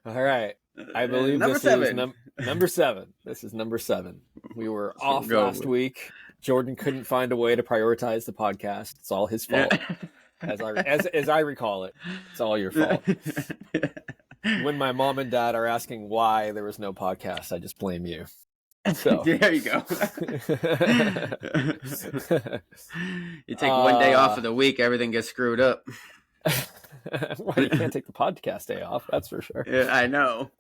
All right. I believe Number this is 7. number 7. This is number 7. We were That's what we're off going last with. week. Jordan couldn't find a way to prioritize the podcast. It's all his fault. As I recall it, it's all your fault. When my mom and dad are asking why there was no podcast, I just blame you. So there you go. You take one day off of the week, everything gets screwed up. Well, you can't take the podcast day off, that's for sure. Yeah, I know.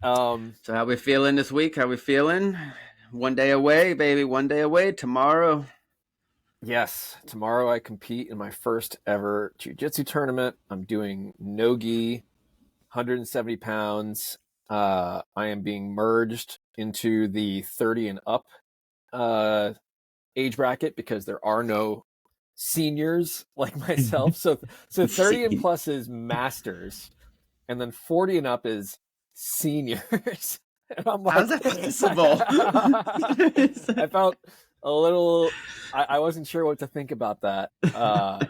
So how we feeling this week? How we feeling? One day away, baby. One day away. Tomorrow. Yes, tomorrow I compete in my first ever jiu-jitsu tournament. I'm doing no-gi, 170 pounds. I am being merged into the 30 and up age bracket because there are no seniors like myself. So 30 and plus is masters, and then 40 and up is seniors. And I'm like, how's that possible? I felt a little, I wasn't sure what to think about that.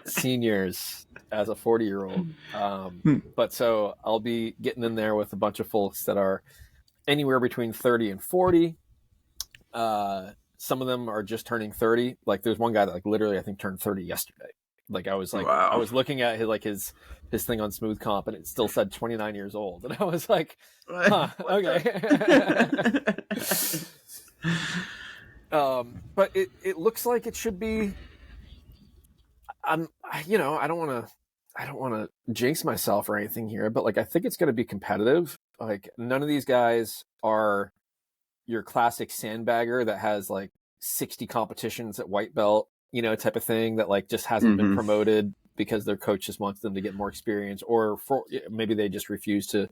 Seniors as a 40-year-old. But so I'll be getting in there with a bunch of folks that are anywhere between 30 and 40. Some of them are just turning 30. Like there's one guy that like literally I think turned 30 yesterday. Like I was like, wow. I was looking at his thing on Smooth Comp and it still said 29 years old. And I was like, huh, okay. But it looks like it should be, I don't want to jinx myself or anything here, but like, I think it's going to be competitive. Like none of these guys are your classic sandbagger that has like 60 competitions at white belt, type of thing that like just hasn't been promoted because their coach just wants them to get more experience, or maybe they just refuse to,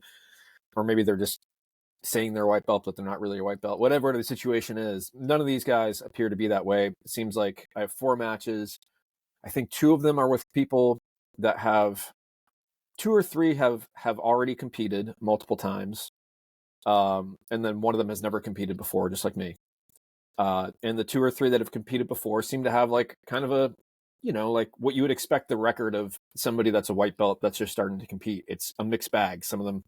or maybe they're just saying they're a white belt, but they're not really a white belt. Whatever the situation is, none of these guys appear to be that way. It seems like I have 4 matches. I think 2 of them are with people that have 2 or 3 have already competed multiple times. And then one of them has never competed before, just like me. And the 2 or 3 that have competed before seem to have like kind of a, like what you would expect the record of somebody that's a white belt that's just starting to compete. It's a mixed bag. Some of them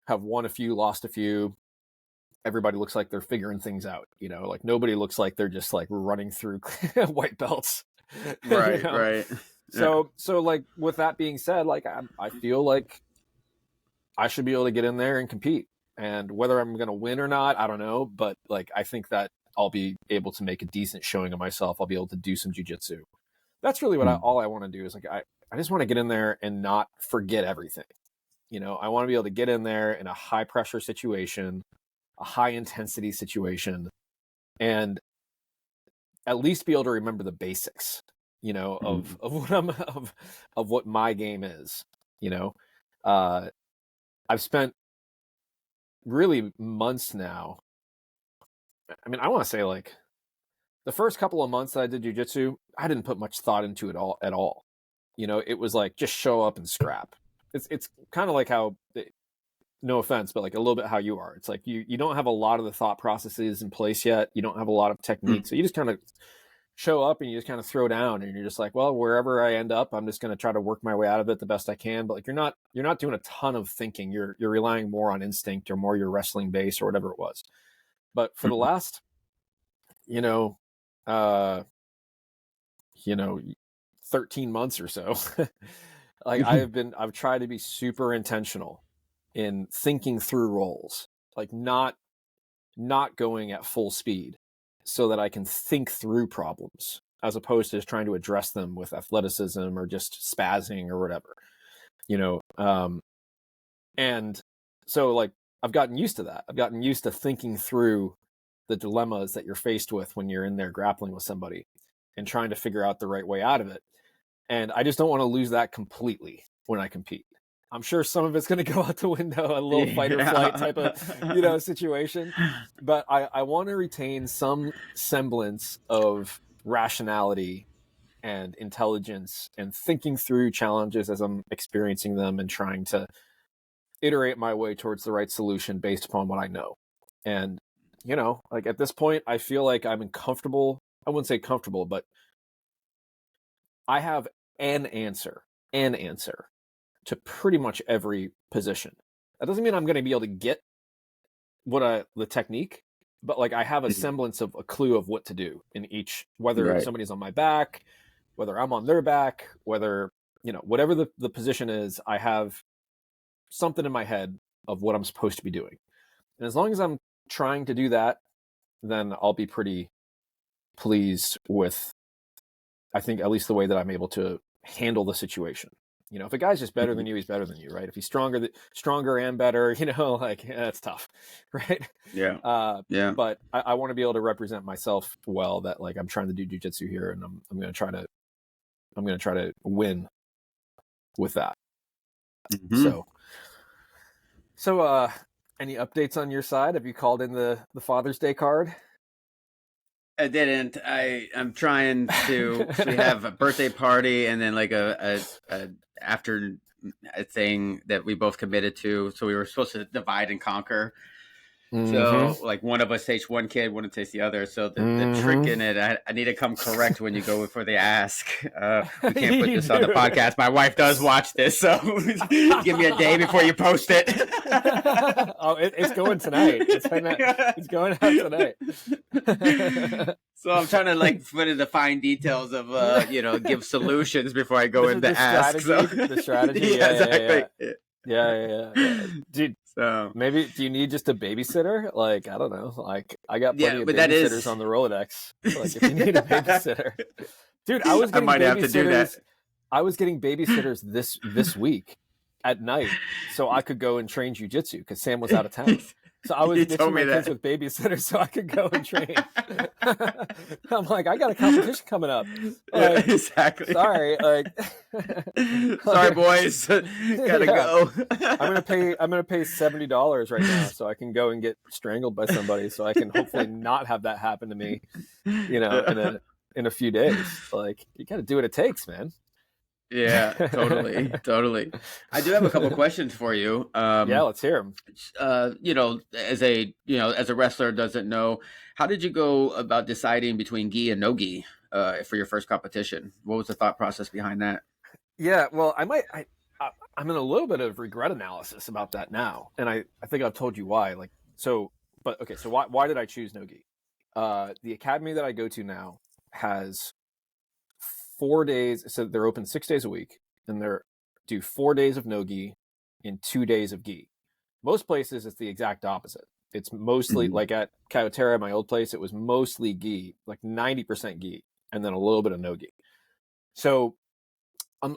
have won a few, lost a few. Everybody looks like they're figuring things out, like nobody looks like they're just like running through white belts. Right, right. So like with that being said, like I feel like I should be able to get in there and compete. And whether I'm going to win or not, I don't know. But like, I think that I'll be able to make a decent showing of myself. I'll be able to do some jiu-jitsu. That's really what all I want to do is like, I just want to get in there and not forget everything. I want to be able to get in there in a high pressure situation, a high intensity situation, and at least be able to remember the basics, of what of what my game is. I've spent really months now. I mean, I want to say like the first couple of months that I did jiu-jitsu, I didn't put much thought into it at all. It was like just show up and scrap. It's kind of like how, no offense, but like a little bit how you are. It's like you don't have a lot of the thought processes in place yet. You don't have a lot of technique. So you just kind of show up and you just kind of throw down and you're just like, well, wherever I end up, I'm just going to try to work my way out of it the best I can. But like, you're not doing a ton of thinking. You're relying more on instinct or more your wrestling base or whatever it was. But for the last, 13 months or so, like I've tried to be super intentional in thinking through roles, like not going at full speed so that I can think through problems as opposed to just trying to address them with athleticism or just spazzing or whatever, and so like I've gotten used to that. I've gotten used to thinking through the dilemmas that you're faced with when you're in there grappling with somebody and trying to figure out the right way out of it. And I just don't want to lose that completely when I compete. I'm sure some of it's going to go out the window, a little fight or flight type of, situation. But I want to retain some semblance of rationality and intelligence and thinking through challenges as I'm experiencing them and trying to iterate my way towards the right solution based upon what I know. And, like at this point, I feel like I'm comfortable. I wouldn't say comfortable, but I have an answer to pretty much every position. That doesn't mean I'm going to be able to get the technique, but like I have a semblance of a clue of what to do in each, whether somebody's on my back, whether I'm on their back, whether, whatever the position is, I have something in my head of what I'm supposed to be doing. And as long as I'm trying to do that, then I'll be pretty pleased with, I think, at least the way that I'm able to handle the situation. If a guy's just better than you, he's better than you, right? If he's stronger and better, that's tough, right? Yeah. But I want to be able to represent myself well. That like I'm trying to do jujitsu here, and I'm going to try to win with that. So, any updates on your side? Have you called in the Father's Day card? I didn't. I'm trying to. We have a birthday party and then like a after a thing that we both committed to. So we were supposed to divide and conquer. So like one of us takes one kid, one takes the other. So the trick in it, I need to come correct when you go before they ask. We can't put this on the podcast. My wife does watch this, so give me a day before you post it. It's going tonight. It's going out tonight. So I'm trying to like put in the fine details of give solutions before I go into ask. The strategy. Yeah. Dude, so maybe do you need just a babysitter? Like, I don't know. Like, I got plenty of babysitters on the Rolodex. Like, if you need a babysitter, dude, I might have to do that. I was getting babysitters this week at night, so I could go and train jujitsu because Sam was out of town. So I was ditching my kids with babysitters so I could go and train. I'm like, I got a competition coming up. Like, exactly. Sorry, sorry, boys. Gotta go. I'm gonna pay $70 right now so I can go and get strangled by somebody so I can hopefully not have that happen to me. In a few days. Like, you got to do what it takes, man. Yeah, totally. I do have a couple questions for you. Yeah, let's hear them. As a wrestler doesn't know, how did you go about deciding between gi and no gi for your first competition? What was the thought process behind that? Yeah, well, I'm in a little bit of regret analysis about that now, and I think I've told you why. So why did I choose no gi? The academy that I go to now has 4 days, so they're open 6 days a week, and they're do 4 days of no gi and 2 days of gi. Most places it's the exact opposite. It's mostly like at Kyotera, my old place, it was mostly gi, like 90% gi, and then a little bit of no gi. So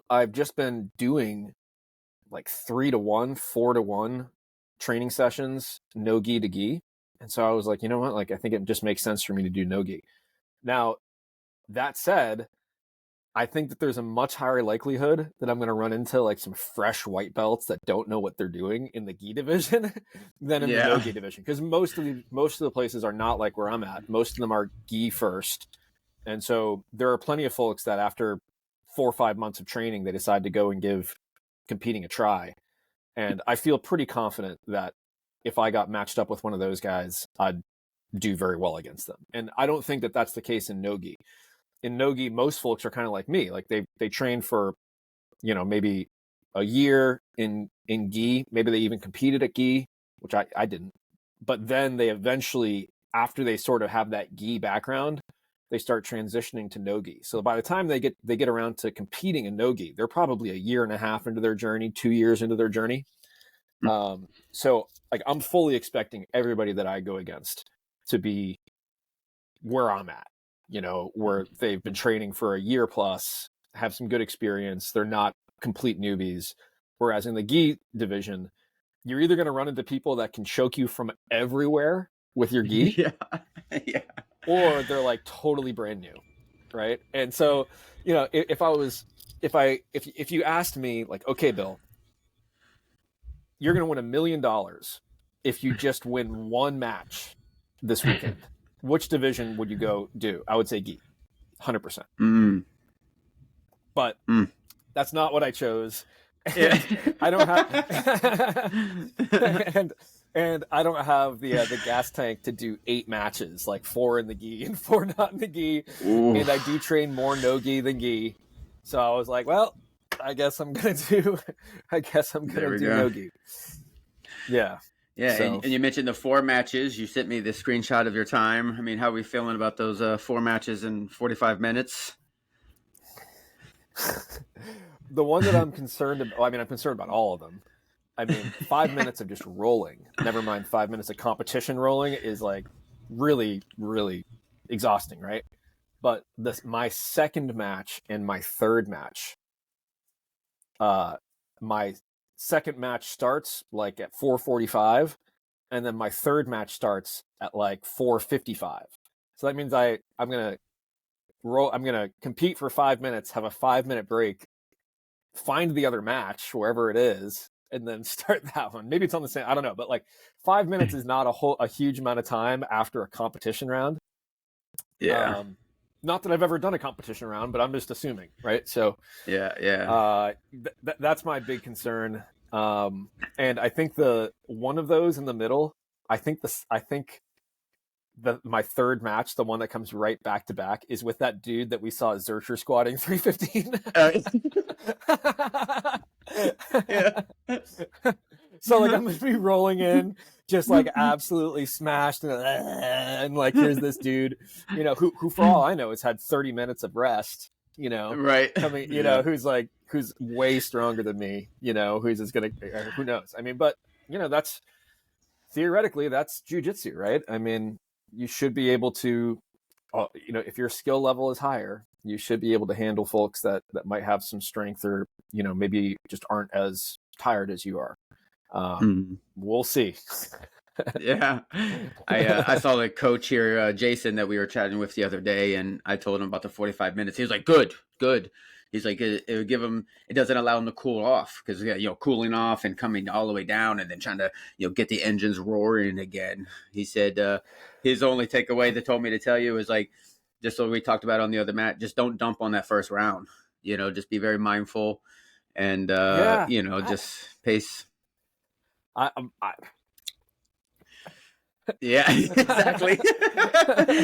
I've just been doing like 3-to-1, 4-to-1 training sessions, no gi to gi. And so I was like, you know what? Like, I think it just makes sense for me to do no gi. Now, that said, I think that there's a much higher likelihood that I'm going to run into like some fresh white belts that don't know what they're doing in the gi division than in the no gi division. Because most of the places are not like where I'm at. Most of them are gi first. And so there are plenty of folks that after 4 or 5 months of training, they decide to go and give competing a try. And I feel pretty confident that if I got matched up with one of those guys, I'd do very well against them. And I don't think that that's the case in no gi. In no gi, most folks are kind of like me. Like they train for, maybe a year in gi. Maybe they even competed at gi, which I didn't. But then they eventually, after they sort of have that gi background, they start transitioning to no gi. So by the time they get around to competing in no gi, they're probably a year and a half into their journey, 2 years into their journey. So like I'm fully expecting everybody that I go against to be where I'm at, where they've been training for a year plus, have some good experience. They're not complete newbies. Whereas in the gi division, you're either going to run into people that can choke you from everywhere with your gi, or they're like totally brand new, right? And so, if you asked me like, okay, Bill, you're going to win $1 million if you just win one match this weekend. Which division would you go do? I would say gi, 100%. But that's not what I chose. I don't have, and I don't have the gas tank to do 8 matches, like 4 in the gi and 4 not in the gi. Ooh. And I do train more no gi than gi. So I was like, well, I guess I'm gonna do no-gi. Yeah. Yeah, So, and you mentioned the 4 matches. You sent me the screenshot of your time. I mean, how are we feeling about those 4 matches in 45 minutes? the one that I'm concerned about, I'm concerned about all of them. I mean, 5 minutes of just rolling, never mind 5 minutes of competition rolling, is like really, really exhausting, right? But my second match and my third match, my second match starts like at 4:45, and then my third match starts at like 4:55. So that means I'm gonna compete for 5 minutes, have a 5-minute break, find the other match wherever it is, and then start that one. Maybe it's on the same, I don't know, but like 5 minutes is not a huge amount of time after a competition round. Yeah. Not that I've ever done a competition round, but I'm just assuming, right? So yeah. That's my big concern. And I think one of those in the middle, I think my third match, the one that comes right back to back, is with that dude that we saw Zercher squatting 315. Yeah. So like I'm gonna be rolling in, just like absolutely smashed, and like here's this dude, who for all I know has had 30 minutes of rest, Right. coming, who's way stronger than me, who's just gonna, who knows? I mean, but that's theoretically that's jujitsu, right? I mean, you should be able to, if your skill level is higher, you should be able to handle folks that might have some strength, or maybe just aren't as tired as you are. We'll see. Yeah, I saw the coach here, Jason, that we were chatting with the other day, and I told him about the 45 minutes. He was like, "Good." He's like, it would give him. It doesn't allow him to cool off, because cooling off and coming all the way down, and then trying to get the engines roaring again. He said his only takeaway that told me to tell you is like, just what we talked about on the other mat, just don't dump on that first round. Just be very mindful, and just pace. Yeah, exactly.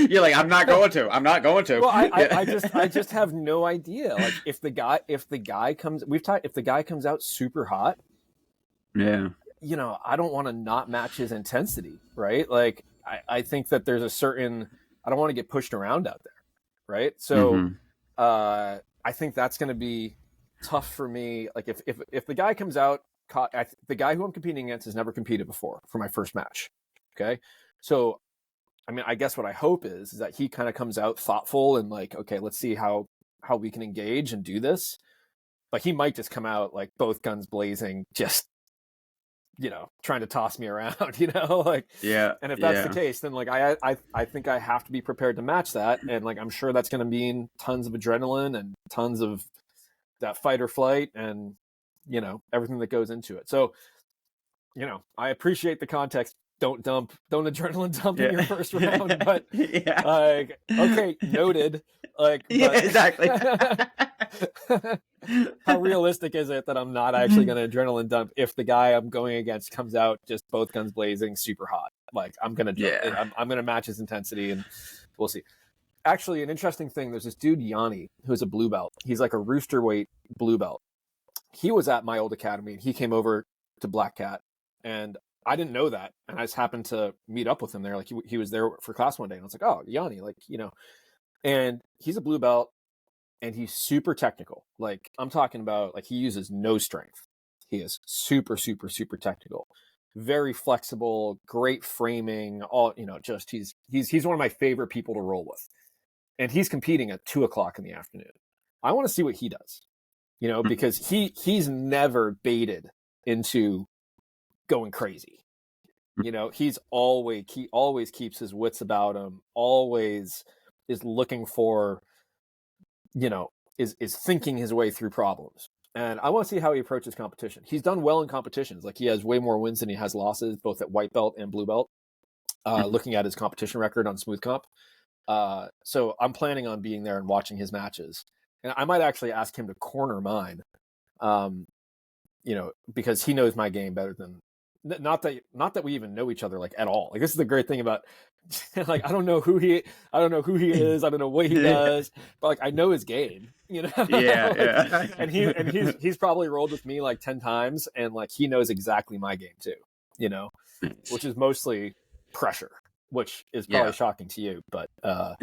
You're like, I'm not going to. Well, I just have no idea. Like if the guy comes out super hot, yeah, I don't want to not match his intensity, right? Like I think that there's I don't want to get pushed around out there, right? So I think that's going to be tough for me. Like if the guy comes out, the guy who I'm competing against has never competed before for my first match. Okay. So, I mean, I guess what I hope is that he kind of comes out thoughtful and like, okay, let's see how we can engage and do this. But he might just come out like both guns blazing, just, trying to toss me around, like, yeah. And if that's the case, then like, I think I have to be prepared to match that. And like, I'm sure that's going to mean tons of adrenaline and tons of that fight or flight and, everything that goes into it. So, I appreciate the context. Don't adrenaline dump in your first round, but okay, noted. Like, yeah, exactly. How realistic is it that I'm not actually going to adrenaline dump if the guy I'm going against comes out just both guns blazing, super hot? Like, I'm gonna I'm gonna match his intensity, and we'll see. Actually, an interesting thing: there's this dude Yanni who's a blue belt. He's like a rooster weight blue belt. He was at my old academy, and he came over to Black Cat, and I didn't know that, and I just happened to meet up with him there. Like he was there for class one day, and I was like, "Oh, Yanni, like and he's a blue belt, and he's super technical. Like I'm talking about, like he uses no strength. He is super, super, super technical, very flexible, great framing. All just he's one of my favorite people to roll with, and he's competing at 2:00 in the afternoon. I want to see what he does, because he's never baited into going crazy. He always keeps his wits about him, always is looking for, is thinking his way through problems. And I want to see how he approaches competition. He's done well in competitions. Like he has way more wins than he has losses, both at white belt and blue belt, looking at his competition record on Smooth Comp. So I'm planning on being there and watching his matches. And I might actually ask him to corner mine, because he knows my game better than, not that we even know each other like at all. Like this is the great thing about Like I don't know who he is. I don't know what he does, but like I know his game, you know. Yeah, Like, yeah. and he's probably rolled with me like 10 times, and like he knows exactly my game too, you know, which is mostly pressure, which is probably shocking to you, but Well,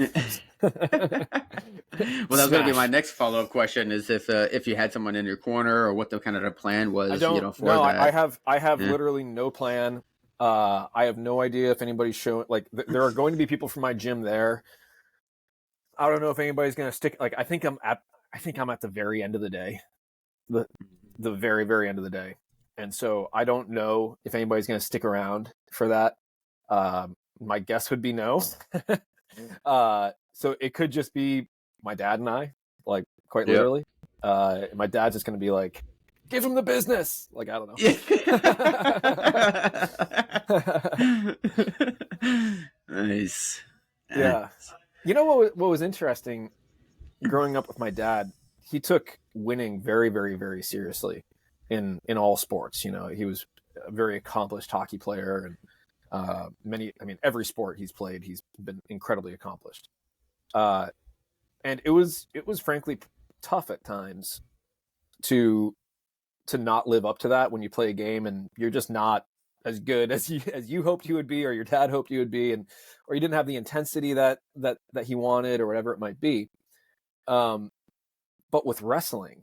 that was going to be my next follow-up question: is if you had someone in your corner, or what the kind of the plan was. I don't. You know, for no, that. I have literally no plan. I have no idea if anybody's showing. Like, there are going to be people from my gym there. I don't know if anybody's going to stick. Like, I think I'm at the very end of the day, the very very end of the day, and so I don't know if anybody's going to stick around for that. My guess would be no. So it could just be my dad and I, like quite literally. My dad's just going to be like, give him the business. Like, I don't know. Nice. Yeah. You know what was interesting growing up with my dad? He took winning very, very, very seriously in all sports. You know, he was a very accomplished hockey player, and every sport he's played, he's been incredibly accomplished. And it was frankly tough at times to not live up to that when you play a game and you're just not as good as you hoped you would be, or your dad hoped you would be, or you didn't have the intensity that he wanted, or whatever it might be. But with wrestling,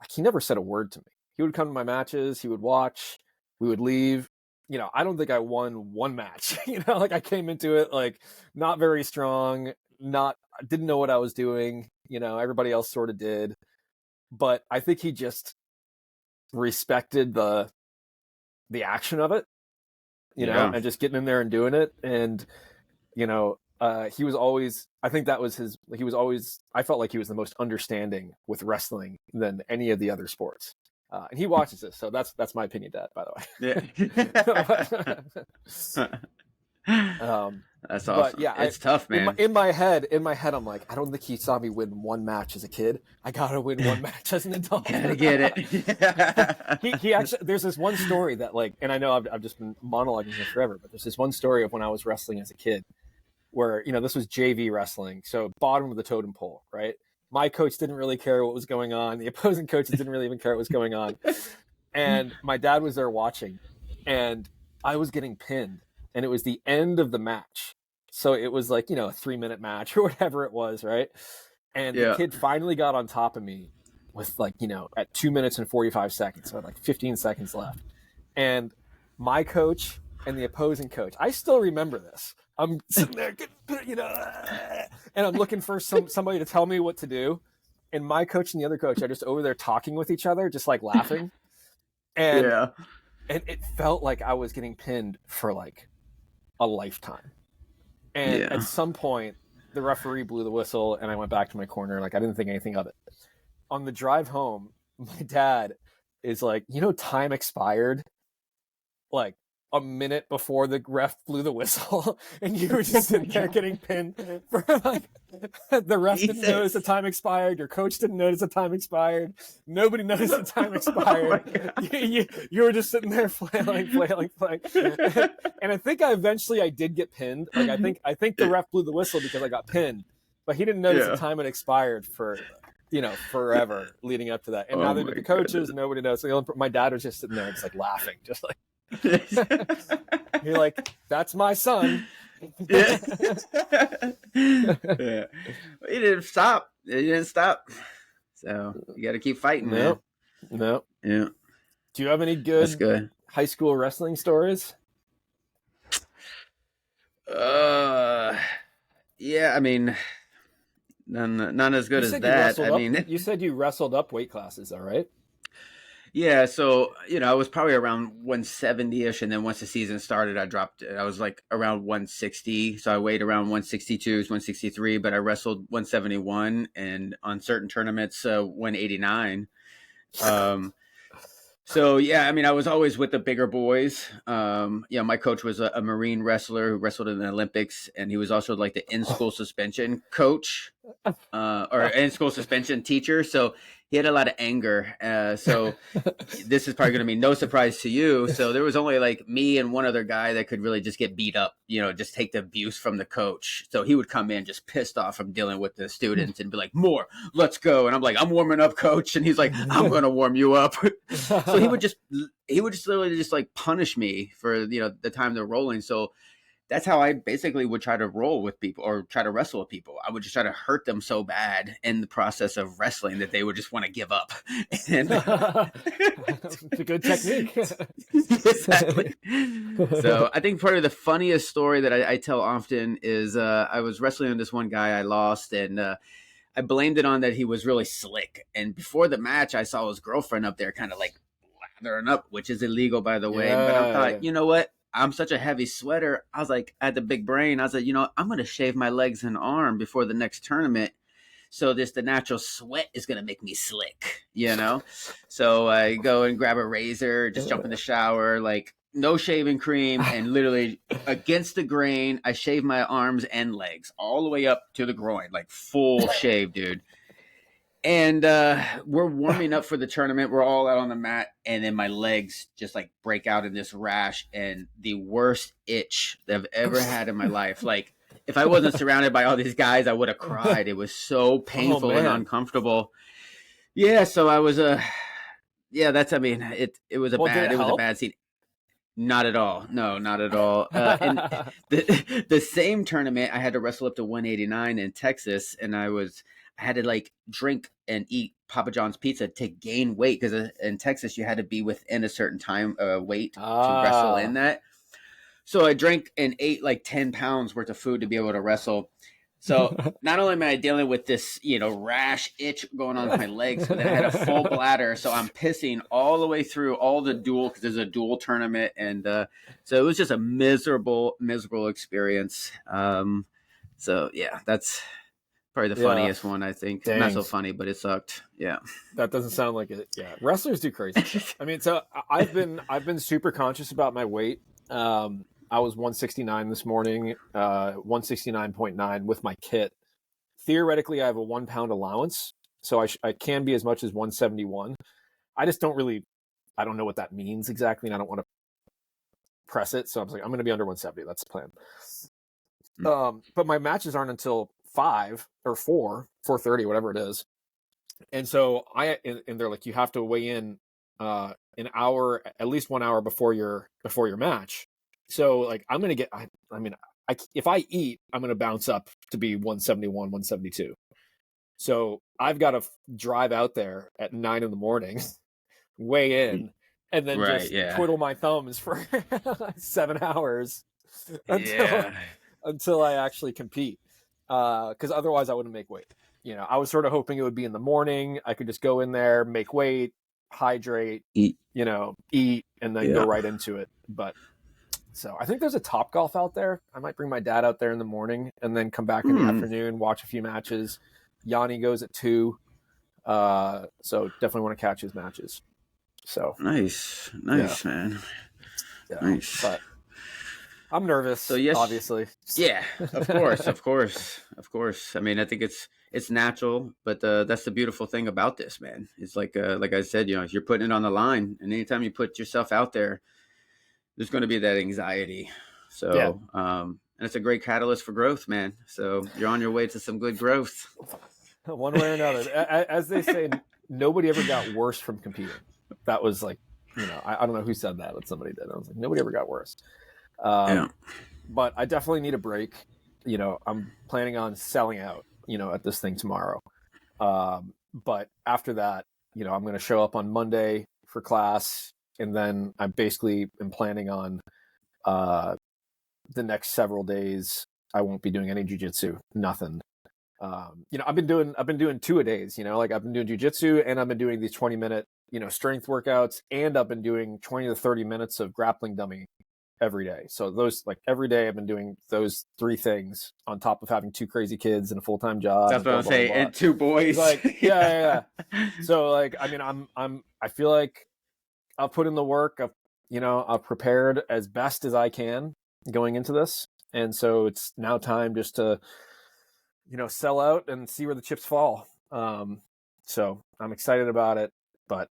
like, he never said a word to me. He would come to my matches, he would watch, we would leave. You know, I don't think I won one match. You know, like I came into it like not very strong, didn't know what I was doing. You know, everybody else sort of did, but I think he just respected the action of it, you know, and just getting in there and doing it. And, you know, he was always, I think that was I felt like he was the most understanding with wrestling than any of the other sports. And he watches this, so that's my opinion, Dad, by the way. Yeah. That's awesome. But yeah, it's tough, man. In my head, I'm like, I don't think he saw me win one match as a kid. I gotta win one match as an adult. Gotta get it. he actually, there's this one story that, like, and I know I've just been monologuing here forever, but there's this one story of when I was wrestling as a kid, where, you know, this was JV wrestling, so bottom of the totem pole, right? My coach didn't really care what was going on. The opposing coaches didn't really even care what was going on. And my dad was there watching, and I was getting pinned, and it was the end of the match. So it was like, you know, a 3-minute match or whatever it was, right? And the kid finally got on top of me with, like, you know, at 2 minutes and 45 seconds, so I had like 15 seconds left. And my coach and the opposing coach, I still remember this. I'm sitting there, you know, and I'm looking for somebody to tell me what to do. And my coach and the other coach are just over there talking with each other, just like laughing. And it felt like I was getting pinned for like a lifetime. And at some point, the referee blew the whistle, and I went back to my corner. Like, I didn't think anything of it. On the drive home, my dad is like, you know, time expired like a minute before the ref blew the whistle, and you were just sitting there getting pinned for like, the ref didn't notice the time expired, your coach didn't notice the time expired, nobody noticed the time expired. You were just sitting there flailing. And I think I did get pinned. Like, I think the ref blew the whistle because I got pinned, but he didn't notice the time had expired for, you know, forever leading up to that. And neither did the coaches, nobody knows. So my dad was just sitting there just like laughing, just like, you're like, that's my son. Yeah. He didn't stop. So you got to keep fighting. No. Yeah. Do you have any good high school wrestling stories? Yeah, I mean, none as good as that. I mean, you said you wrestled up weight classes, all right? Yeah, so, you know, I was probably around 170-ish, and then once the season started, I was like around 160, so I weighed around 162, 163, but I wrestled 171, and on certain tournaments, 189. So, yeah, I mean, I was always with the bigger boys. Yeah, my coach was a Marine wrestler who wrestled in the Olympics, and he was also like the in-school suspension coach, or in-school suspension teacher. So he had a lot of anger. So this is probably going to be no surprise to you. So there was only like me and one other guy that could really just get beat up, just take the abuse from the coach. So he would come in just pissed off from dealing with the students and be like, more, let's go. And I'm like, I'm warming up, coach. And he's like, I'm going to warm you up. So he would just literally just like punish me for, the time they're rolling. So that's how I basically would try to roll with people or try to wrestle with people. I would just try to hurt them so bad in the process of wrestling that they would just want to give up. And it's a good technique. Exactly. So I think probably the funniest story that I tell often is I was wrestling with this one guy I lost, and I blamed it on that he was really slick. And before the match, I saw his girlfriend up there kind of like lathering up, which is illegal, by the way. But I thought, you know what? I'm such a heavy sweater. I was like, I had the big brain. I was like, I'm going to shave my legs and arm before the next tournament. So the natural sweat is going to make me slick, So I go and grab a razor, just jump in the shower, like no shaving cream, and literally against the grain, I shave my arms and legs all the way up to the groin, like full shave, dude. And we're warming up for the tournament. We're all out on the mat, and then my legs just like break out in this rash, and the worst itch that I've ever had in my life. Like if I wasn't surrounded by all these guys, I would have cried. It was so painful and uncomfortable. Yeah, so I was it was a bad scene. Not at all. No, not at all. And the same tournament, I had to wrestle up to 189 in Texas, and I had to like drink and eat Papa John's pizza to gain weight, because in Texas you had to be within a certain time weight to wrestle in that. So I drank and ate like 10 pounds worth of food to be able to wrestle. So not only am I dealing with this, rash itch going on with my legs, but then I had a full bladder. So I'm pissing all the way through all the duel, because there's a duel tournament. And so it was just a miserable experience. So yeah, that's probably the funniest one, I think. Dang. Not so funny, but it sucked. Yeah. That doesn't sound like it. Yeah. Wrestlers do crazy stuff. I mean, so I've been super conscious about my weight. I was 169 this morning, 169.9 with my kit. Theoretically, I have a 1 pound allowance, so I can be as much as 171. I just don't know what that means exactly, and I don't want to press it. So I was like, I'm going to be under 170. That's the plan. But my matches aren't until 5 or 4:30, whatever it is. And so and they're like, you have to weigh in an hour, at least 1 hour before your match. So like I'm going to get, if I eat, I'm going to bounce up to be 171, 172. So I've got to drive out there at 9 a.m, weigh in, and then twiddle my thumbs for 7 hours until I actually compete. Because otherwise I wouldn't make weight. I was sort of hoping it would be in the morning. I could just go in there, make weight, hydrate, eat, and then go right into it. But so I think there's a Topgolf out there. I might bring my dad out there in the morning and then come back in the afternoon, watch a few matches. Yanni goes at 2. So definitely want to catch his matches. So nice, man. Yeah. Nice. But I'm nervous. So yes, obviously. Yeah, of course. I mean, I think it's natural, but that's the beautiful thing about this, man. It's like I said, you're putting it on the line, and anytime you put yourself out there, there's going to be that anxiety. So, and it's a great catalyst for growth, man. So you're on your way to some good growth. One way or another. As they say, nobody ever got worse from competing. That was like, I don't know who said that, but somebody did. I was like, nobody ever got worse. But I definitely need a break. I'm planning on selling out, at this thing tomorrow. But after that, I'm going to show up on Monday for class. And then I basically am planning on the next several days. I won't be doing any jiu-jitsu, nothing. I've been doing 2-a-days, like I've been doing jiu-jitsu, and I've been doing these 20-minute, strength workouts, and I've been doing 20 to 30 minutes of grappling dummy every day. So those, like every day I've been doing those 3 things on top of having 2 crazy kids and a full-time job. That's what I'm saying. And 2 boys. Like, yeah. So like, I mean, I feel like I've put in the work. I've prepared as best as I can going into this. And so it's now time just to, sell out and see where the chips fall. So I'm excited about it, but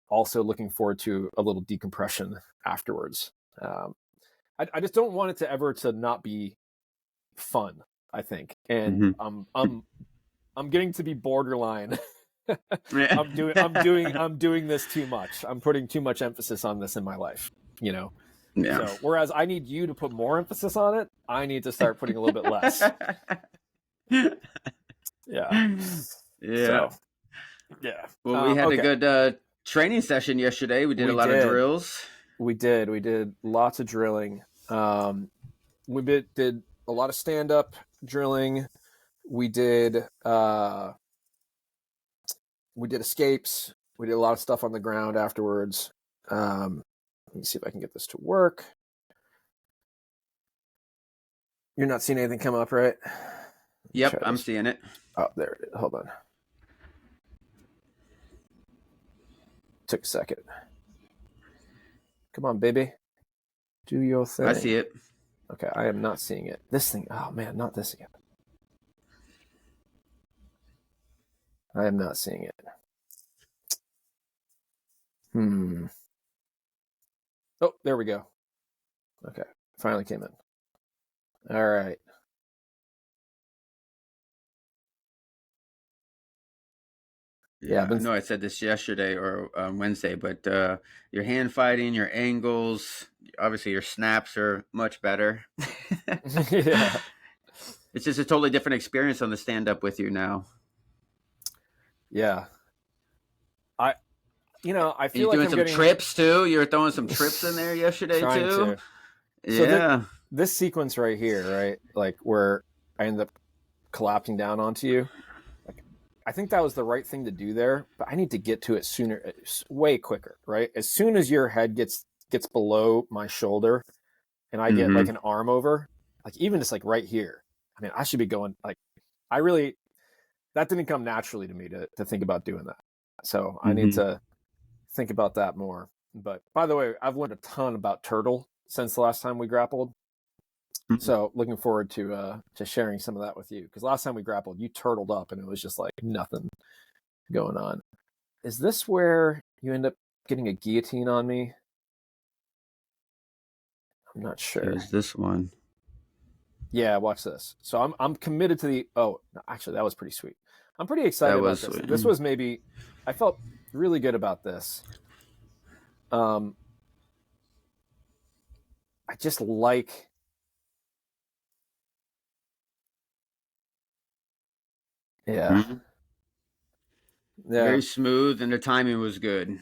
also looking forward to a little decompression afterwards. I just don't want it to ever to not be fun, I think. And I'm getting to be borderline. I'm doing this too much. I'm putting too much emphasis on this in my life, you know. Yeah. So whereas I need you to put more emphasis on it, I need to start putting a little bit less. Yeah. Yeah. So, yeah. Well, we had a good training session yesterday. We did a lot of drills. We did lots of drilling. We did a lot of stand-up drilling. We did escapes. We did a lot of stuff on the ground afterwards. Let me see if I can get this to work. You're not seeing anything come up, right? Yep, I'm seeing it. Oh, there it is. Hold on. Took a second. Come on, baby. Do your thing. I see it. Okay, I am not seeing it. This thing. Oh, man, not this again. I am not seeing it. Oh, there we go. Okay, finally came in. All right. Yeah, I know I said this yesterday or Wednesday, but your hand fighting, your angles, obviously your snaps are much better. Yeah. It's just a totally different experience on the stand-up with you now. Yeah. I feel you're like doing some trips too. You were throwing some trips in there yesterday too. Yeah. So this sequence right here, right, like where I end up collapsing down onto you, like I think that was the right thing to do there, but I need to get to it sooner, way quicker, right? As soon as your head gets below my shoulder, and I get like an arm over, like even just like right here. I mean, I should be going like that didn't come naturally to me to think about doing that. So I need to think about that more. But by the way, I've learned a ton about turtle since the last time we grappled. So looking forward to sharing some of that with you, because last time we grappled, you turtled up and it was just like nothing going on. Is this where you end up getting a guillotine on me? I'm not sure. Is this one? Yeah, watch this. So I'm committed to the. Oh, actually, that was pretty sweet. I'm pretty excited about this. Sweet. This was maybe. I felt really good about this. I just like. Yeah. Yeah. Very smooth, and the timing was good.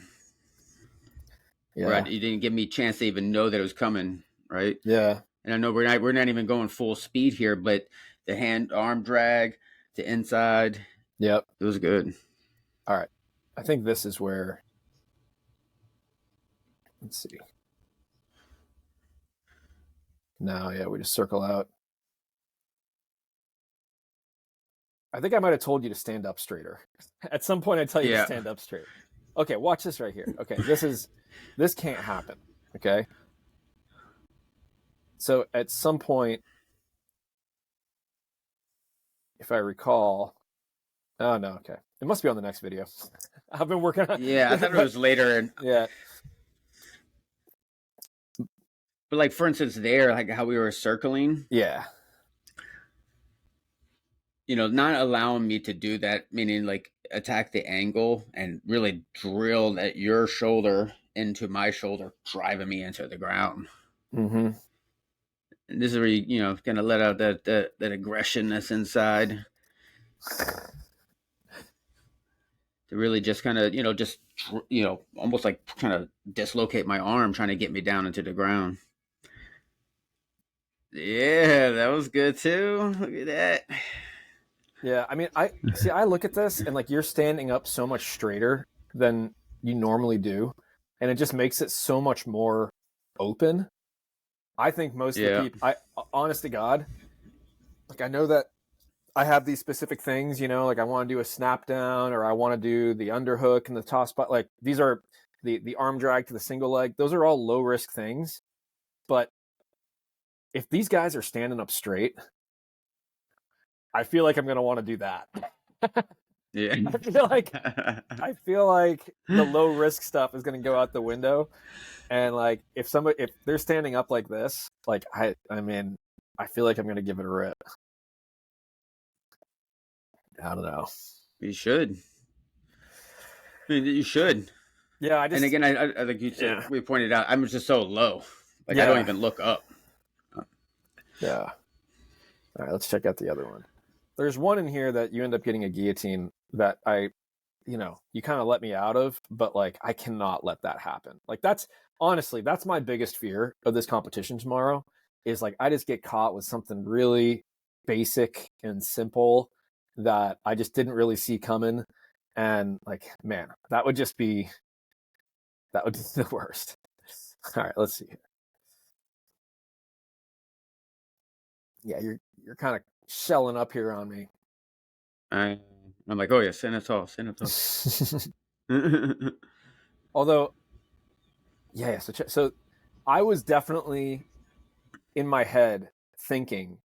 Yeah. Right. You didn't give me a chance to even know that it was coming. Right. Yeah. And I know we're not even going full speed here, but the arm drag, the inside. Yep. It was good. All right. I think this is where. Let's see. No, yeah, we just circle out. I think I might have told you to stand up straighter. At some point, I tell you to stand up straight. Okay, watch this right here. Okay, this can't happen. Okay. So at some point, if I recall, oh no, okay, it must be on the next video. I've been working on. Yeah, I thought it was later. Yeah. But like, for instance, there, like how we were circling. Yeah. You know, not allowing me to do that, meaning like attack the angle and really drill at your shoulder into my shoulder, driving me into the ground. Mm-hmm. And this is where you kind of let out that aggression that's inside. To really just kind of, almost like kind of dislocate my arm, trying to get me down into the ground. Yeah, that was good too. Look at that. Yeah, I mean, I look at this and like you're standing up so much straighter than you normally do, and it just makes it so much more open. I think most of the people, honest to God, like I know that I have these specific things, like I want to do a snap down or I want to do the underhook and the toss spot. Like these are the arm drag to the single leg. Those are all low risk things. But if these guys are standing up straight, I feel like I'm going to want to do that. Yeah. I feel like the low risk stuff is going to go out the window. And like, if they're standing up like this, like I mean, I feel like I'm going to give it a rip. I don't know. You should. I mean, you should. Yeah, And again, I like you said, we pointed out, I'm just so low. Like, I don't even look up. Yeah. All right, let's check out the other one. There's one in here that you end up getting a guillotine that you kind of let me out of, but like, I cannot let that happen. Like, that's my biggest fear of this competition tomorrow is like, I just get caught with something really basic and simple that I just didn't really see coming. And like, man, that would be the worst. All right, let's see here. Yeah, you're kind of shelling up here on me. I'm like, oh yeah, send it all. Although, yeah. So I was definitely in my head thinking,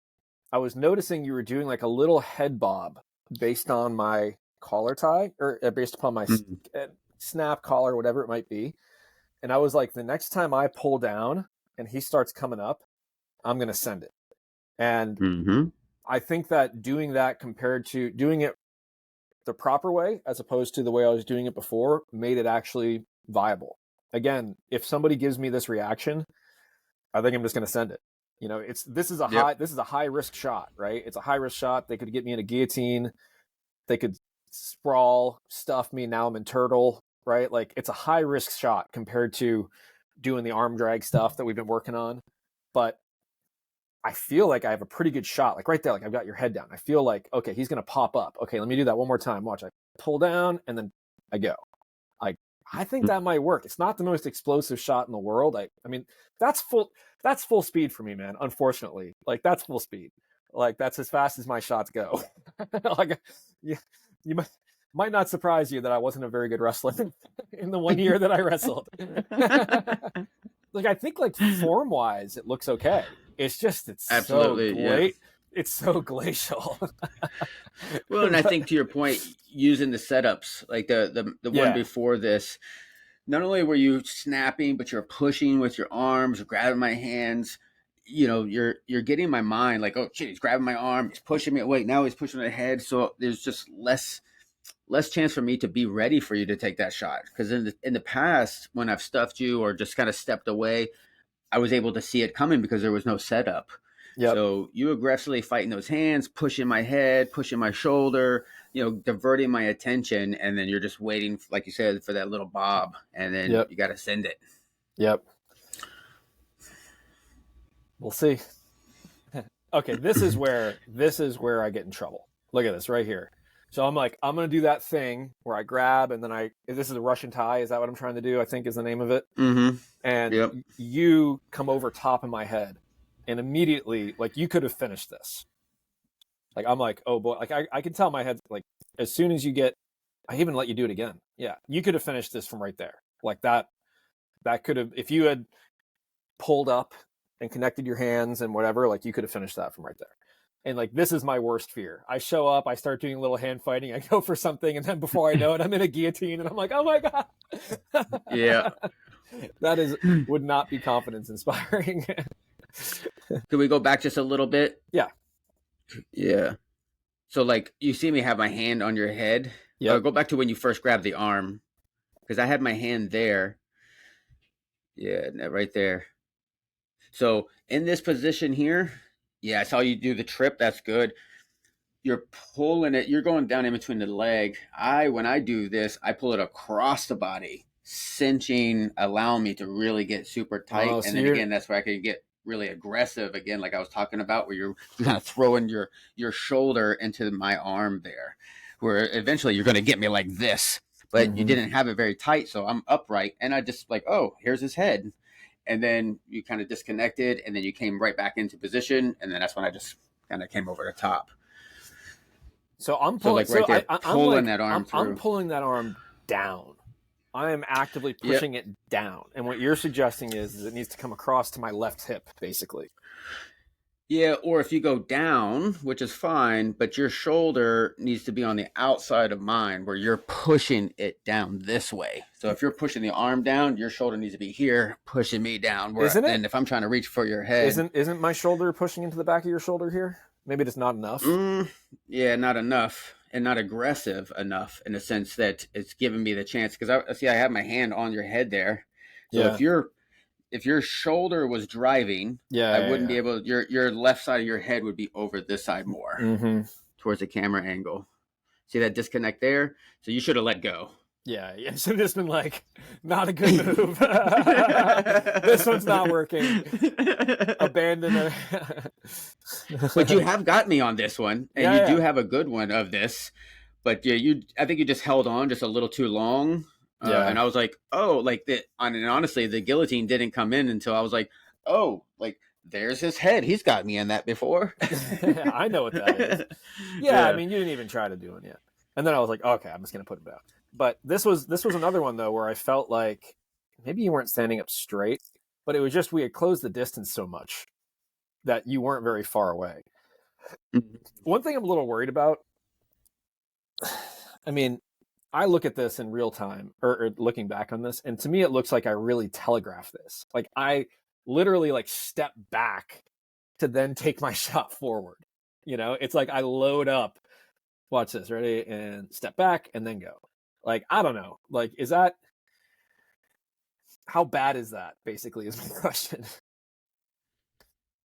I was noticing you were doing like a little head bob based on my collar tie or based upon my snap collar, whatever it might be. And I was like, the next time I pull down and he starts coming up, I'm going to send it. And I think that doing that compared to doing it the proper way, as opposed to the way I was doing it before, made it actually viable. Again, if somebody gives me this reaction, I think I'm just going to send it. You know, this is a high risk shot, right? It's a high risk shot. They could get me in a guillotine. They could sprawl, stuff me. Now I'm in turtle, right? Like, it's a high risk shot compared to doing the arm drag stuff that we've been working on. But I feel like I have a pretty good shot. Like right there, like I've got your head down. I feel like, okay, he's going to pop up. Okay, let me do that one more time. Watch, I pull down and then I go. I think that might work. It's not the most explosive shot in the world. I mean, that's full speed for me, man. Unfortunately, like that's full speed. Like that's as fast as my shots go. Like, you might not surprise you that I wasn't a very good wrestler in the 1 year that I wrestled. Like I think like form wise, it looks okay. It's just absolutely so great. Yeah. It's so glacial. Well, and I think to your point, using the setups, like the one before this, not only were you snapping, but you're pushing with your arms, grabbing my hands. You know, you're getting my mind like, oh shit, he's grabbing my arm, he's pushing me. Wait, now he's pushing my head. So there's just less chance for me to be ready for you to take that shot. Because in the past, when I've stuffed you or just kind of stepped away, I was able to see it coming because there was no setup. Yep. So you aggressively fighting those hands, pushing my head, pushing my shoulder, diverting my attention. And then you're just waiting, like you said, for that little bob. And then you got to send it. Yep. We'll see. Okay. This is where I get in trouble. Look at this right here. So I'm like, I'm going to do that thing where I grab and then this is a Russian tie. Is that what I'm trying to do? I think is the name of it. Mm-hmm. And you come over top of my head. And immediately, like, you could have finished this. Like, I'm like, oh boy, like I can tell my head, like, as soon as I even let you do it again. Yeah, you could have finished this from right there. Like that could have, if you had pulled up and connected your hands and whatever, like you could have finished that from right there. And like, this is my worst fear. I show up, I start doing a little hand fighting, I go for something, and then before I know it, I'm in a guillotine, and I'm like, oh my God. Yeah. That would not be confidence inspiring. Could we go back just a little bit? Yeah. Yeah. So like you see me have my hand on your head. Yeah. Go back to when you first grabbed the arm. Because I had my hand there. Yeah, right there. So in this position here, I saw you do the trip. That's good. You're pulling it. You're going down in between the leg. When I do this, I pull it across the body, cinching, allowing me to really get super tight. Oh, and then again, that's where I can get really aggressive again, like I was talking about, where you're kind of throwing your shoulder into my arm there, where eventually you're going to get me like this, but you didn't have it very tight. So I'm upright and I just like, oh, here's his head. And then you kind of disconnected and then you came right back into position. And then that's when I just kind of came over the top. So I'm pulling, pulling that arm through. I'm pulling that arm down. I am actively pushing it down. And what you're suggesting is it needs to come across to my left hip, basically. Yeah, or if you go down, which is fine, but your shoulder needs to be on the outside of mine where you're pushing it down this way. So if you're pushing the arm down, your shoulder needs to be here pushing me down. Isn't it? And if I'm trying to reach for your head. Isn't my shoulder pushing into the back of your shoulder here? Maybe it's not enough. Yeah, not enough. And not aggressive enough in the sense that it's giving me the chance. Because I have my hand on your head there. So if your shoulder was driving, I wouldn't be able. Your left side of your head would be over this side more towards the camera angle. See that disconnect there? So you should have let go. Yeah. So this been like not a good move. This one's not working. Abandon it. But you have got me on this one, and you do have a good one of this. But I think you just held on just a little too long. And I was like, oh, like and honestly, the guillotine didn't come in until I was like, oh, like there's his head. He's got me in that before. I know what that is. Yeah, I mean, you didn't even try to do it yet. And then I was like, okay, I'm just gonna put it down. But this was another one though where I felt like maybe you weren't standing up straight, but it was just we had closed the distance so much that you weren't very far away. One thing I'm a little worried about. I mean, I look at this in real time, or looking back on this, and to me it looks like I really telegraphed this. Like I literally like step back to then take my shot forward. You know, it's like I load up, watch this, ready, and step back and then go. Like, I don't know. Like, how bad is that, basically, is my question.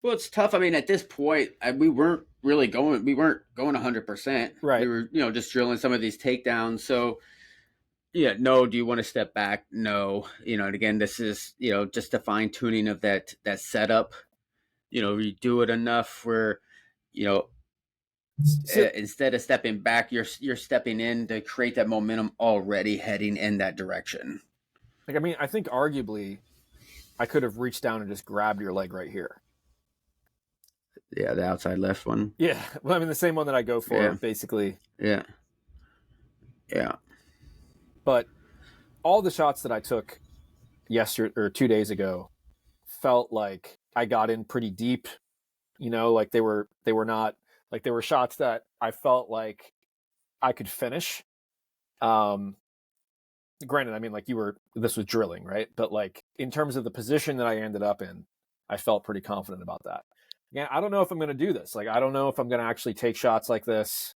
Well, it's tough. I mean, at this point, we weren't going 100%. Right. We were, just drilling some of these takedowns. So, yeah, no, do you want to step back? No. And again, this is, just the fine tuning of that setup. You do it enough where, instead of stepping back, you're stepping in to create that momentum already heading in that direction. Like, I mean, I think arguably I could have reached down and just grabbed your leg right here. Yeah, the outside left one. Yeah. Well, I mean, the same one that I go for, basically. Yeah. Yeah. But all the shots that I took yesterday or 2 days ago felt like I got in pretty deep, like they were not, like there were shots that I felt like I could finish. Granted, I mean, like this was drilling, right? But like in terms of the position that I ended up in, I felt pretty confident about that. Again, I don't know if I'm going to do this. Like, I don't know if I'm going to actually take shots like this.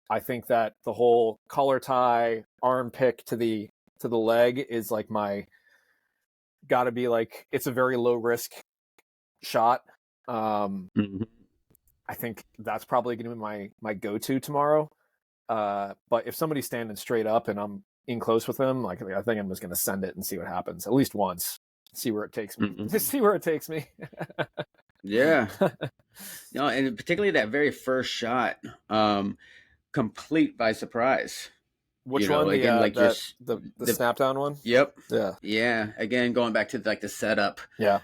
I think that the whole collar tie arm pick to the leg is like gotta be like, it's a very low risk shot. I think that's probably going to be my go-to tomorrow. But if somebody's standing straight up and I'm in close with them, like I think I'm just going to send it and see what happens at least once, see where it takes me. Just see where it takes me. Yeah. And particularly that very first shot, complete by surprise. Which one? Again, the snap down one? Yep. Yeah. Yeah. Again, going back to like the setup. Yeah.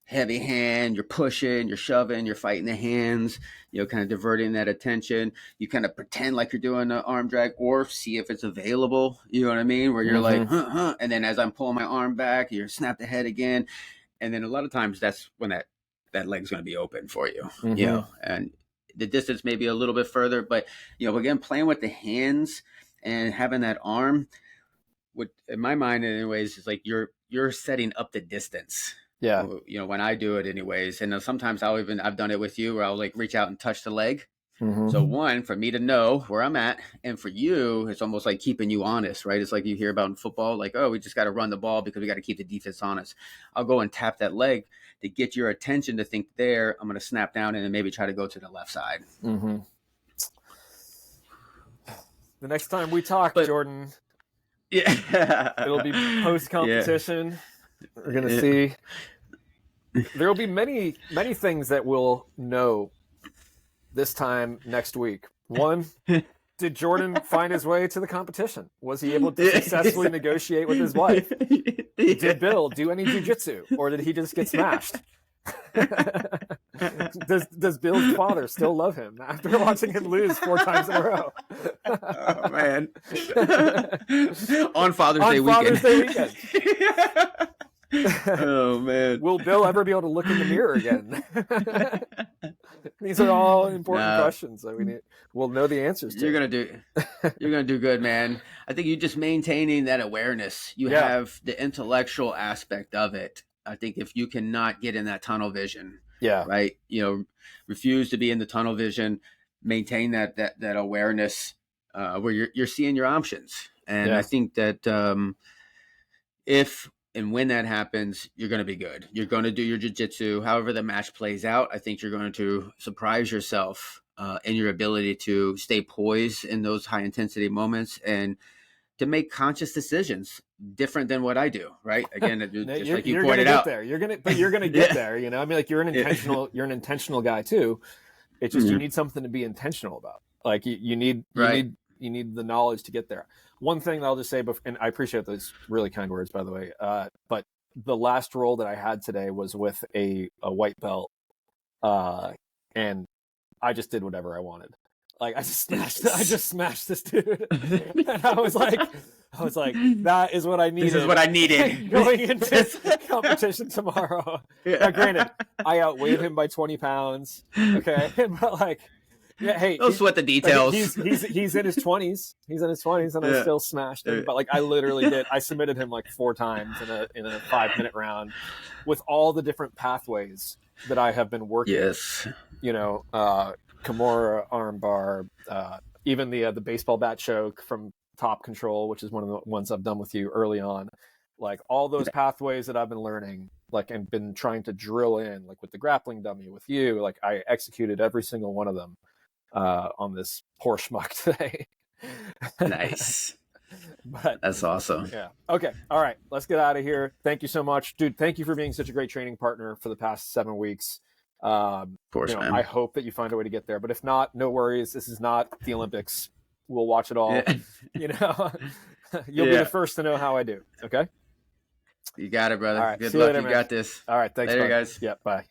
Heavy hand, you're pushing, you're shoving, you're fighting the hands, kind of diverting that attention. You kind of pretend like you're doing an arm drag or see if it's available. You know what I mean? Where you're like, and then as I'm pulling my arm back, you snap the head again. And then a lot of times that's when that leg's going to be open for you, and the distance may be a little bit further, but, again, playing with the hands and having that arm, what in my mind anyways, is like you're setting up the distance. Yeah. When I do it anyways. And sometimes I've done it with you where I'll like reach out and touch the leg. So one, for me to know where I'm at, and for you, it's almost like keeping you honest, right? It's like you hear about in football, like, oh, we just got to run the ball because we got to keep the defense honest. I'll go and tap that leg to get your attention to think there. I'm going to snap down and then maybe try to go to the left side. The next time we talk, Jordan, it'll be post-competition. Yeah. We're going to see. There will be many, many things that we'll know this time next week. One, did Jordan find his way to the competition? Was he able to successfully negotiate with his wife? Did Bill do any jujitsu, or did he just get smashed? Does Bill's father still love him after watching him lose 4 times in a row? Oh man! On Father's Day weekend. Oh man! Will Bill ever be able to look in the mirror again? These are all important questions that we'll know the answers to. You're gonna do good, man. I think you just maintaining that awareness. You have the intellectual aspect of it. I think if you cannot get in that tunnel vision, right, refuse to be in the tunnel vision, maintain that awareness where you're seeing your options. And I think that if and when that happens, you're going to be good. You're going to do your jiu-jitsu. However the match plays out, I think you're going to surprise yourself in your ability to stay poised in those high-intensity moments and to make conscious decisions different than what I do, right? Again, just like you pointed out. You're going to get there, I mean, like you're an intentional guy too. It's just you need something to be intentional about. Like you need the knowledge to get there. One thing that I'll just say, and I appreciate those really kind words, by the way, but the last roll that I had today was with a white belt, and I just did whatever I wanted. Like I just smashed this dude, and I was like, that is what I needed. This is what I needed going into this competition tomorrow. Now, granted, I outweighed him by 20 pounds. Okay, but like. Yeah, hey, don't sweat the details. He's in his 20s. He's in his 20s, and I still smashed him. But like, I literally did. I submitted him like 4 times in a 5-minute round, with all the different pathways that I have been working. Yes, Kimura armbar, even the baseball bat choke from Top Control, which is one of the ones I've done with you early on. Like all those pathways that I've been learning, like and been trying to drill in, like with the grappling dummy with you. Like I executed every single one of them on this poor schmuck today. Nice. But that's awesome. Yeah. Okay. All right. Let's get out of here. Thank you so much, dude. Thank you for being such a great training partner for the past 7 weeks. Of course, man. I hope that you find a way to get there, but if not, no worries. This is not the Olympics. We'll watch it all. You'll be the first to know how I do. Okay. You got it, brother. All right. Good luck. You got this. All right. Thanks. Later, guys. Yeah. Bye.